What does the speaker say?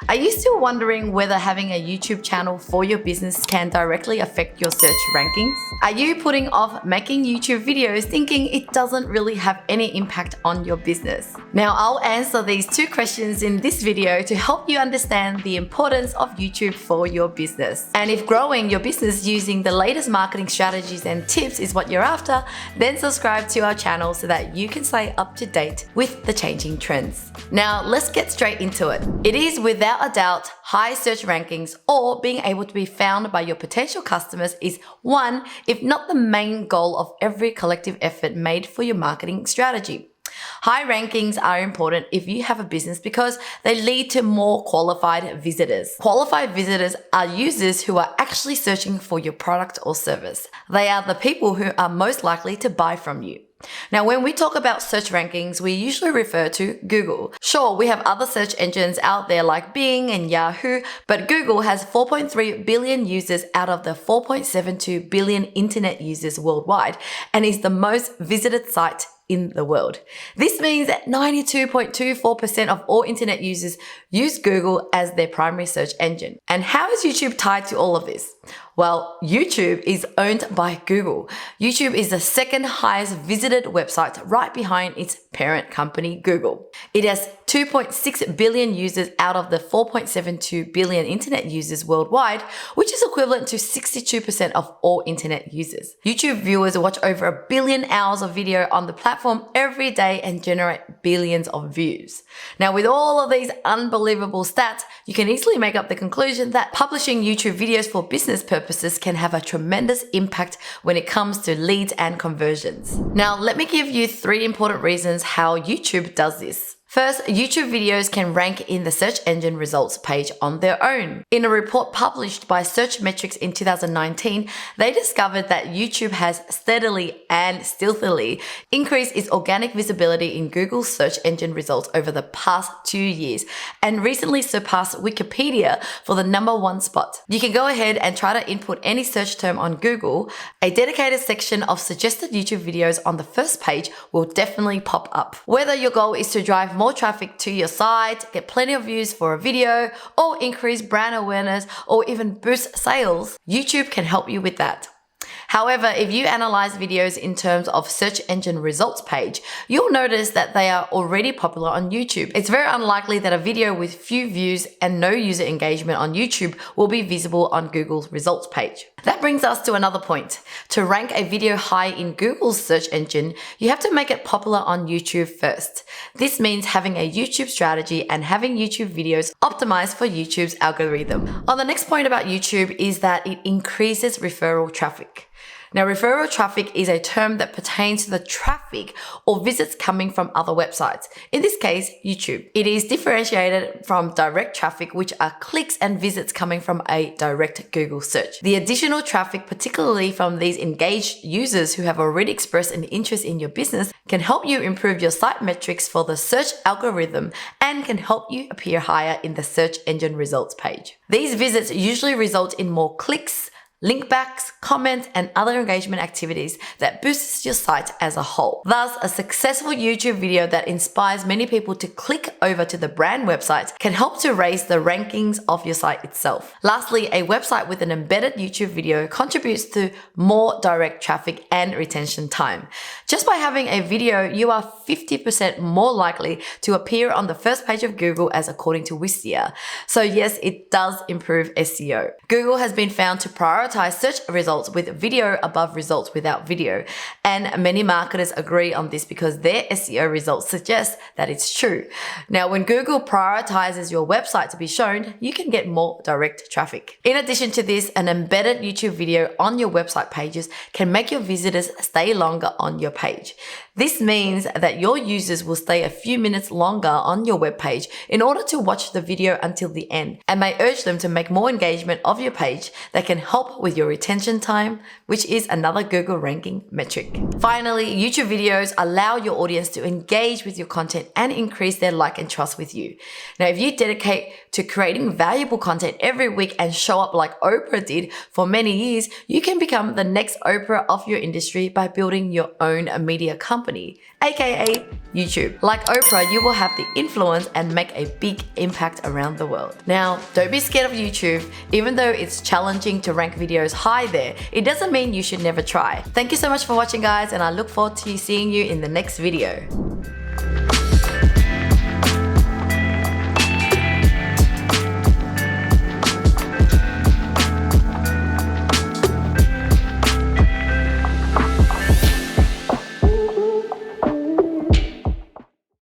Are you still wondering whether having a YouTube channel for your business can directly affect your search rankings? Are you putting off making YouTube videos thinking it doesn't really have any impact on your business? Now, I'll answer these two questions in this video to help you understand the importance of YouTube for your business. And if growing your business using the latest marketing strategies and tips is what you're after, then subscribe to our channel so that you can stay up to date with the changing trends. Now, let's get straight into it. It is without a doubt, high search rankings or being able to be found by your potential customers is one, if not the main goal of every collective effort made for your marketing strategy. High rankings are important if you have a business because they lead to more qualified visitors. Qualified visitors are users who are actually searching for your product or service. They are the people who are most likely to buy from you. Now, when we talk about search rankings, we usually refer to Google. Sure, we have other search engines out there like Bing and Yahoo, but Google has 4.3 billion users out of the 4.72 billion internet users worldwide and is the most visited site in the world. This means that 92.24% of all internet users use Google as their primary search engine. And how is YouTube tied to all of this? Well, YouTube is owned by Google. YouTube is the second highest visited website right behind its parent company, Google. It has 2.6 billion users out of the 4.72 billion internet users worldwide, which is equivalent to 62% of all internet users. YouTube viewers watch over 1 billion hours of video on the platform every day and generate billions of views. Now, with all of these unbelievable stats, you can easily make up the conclusion that publishing YouTube videos for business purposes can have a tremendous impact when it comes to leads and conversions. Now, let me give you 3 important reasons how YouTube does this. First, YouTube videos can rank in the search engine results page on their own. In a report published by Search Metrics in 2019, they discovered that YouTube has steadily and stealthily increased its organic visibility in Google's search engine results over the past 2 years and recently surpassed Wikipedia for the #1 spot. You can go ahead and try to input any search term on Google. A dedicated section of suggested YouTube videos on the first page will definitely pop up. Whether your goal is to drive more traffic to your site, get plenty of views for a video, or increase brand awareness, or even boost sales, YouTube can help you with that. However, if you analyze videos in terms of search engine results page, you'll notice that they are already popular on YouTube. It's very unlikely that a video with few views and no user engagement on YouTube will be visible on Google's results page. That brings us to another point. To rank a video high in Google's search engine, you have to make it popular on YouTube first. This means having a YouTube strategy and having YouTube videos optimized for YouTube's algorithm. On the next point about YouTube is that it increases referral traffic. Now, referral traffic is a term that pertains to the traffic or visits coming from other websites, in this case, YouTube. It is differentiated from direct traffic, which are clicks and visits coming from a direct Google search. The additional traffic, particularly from these engaged users who have already expressed an interest in your business, can help you improve your site metrics for the search algorithm and can help you appear higher in the search engine results page. These visits usually result in more clicks, link backs, comments, and other engagement activities that boosts your site as a whole. Thus, a successful YouTube video that inspires many people to click over to the brand website can help to raise the rankings of your site itself. Lastly, a website with an embedded YouTube video contributes to more direct traffic and retention time. Just by having a video, you are 50% more likely to appear on the first page of Google, as according to Wistia. So yes, it does improve SEO. Google has been found to prioritize search results with video above results without video. And many marketers agree on this because their SEO results suggest that it's true. Now, when Google prioritizes your website to be shown, you can get more direct traffic. In addition to this, an embedded YouTube video on your website pages can make your visitors stay longer on your page. This means that your users will stay a few minutes longer on your web page in order to watch the video until the end and may urge them to make more engagement of your page that can help with your retention time, which is another Google ranking metric. Finally, YouTube videos allow your audience to engage with your content and increase their like and trust with you. Now, if you dedicate to creating valuable content every week and show up like Oprah did for many years, you can become the next Oprah of your industry by building your own media company company, aka YouTube. Like Oprah, you will have the influence and make a big impact around the world. Now, don't be scared of YouTube. Even though it's challenging to rank videos high there, it doesn't mean you should never try. Thank you so much for watching, guys, and I look forward to seeing you in the next video.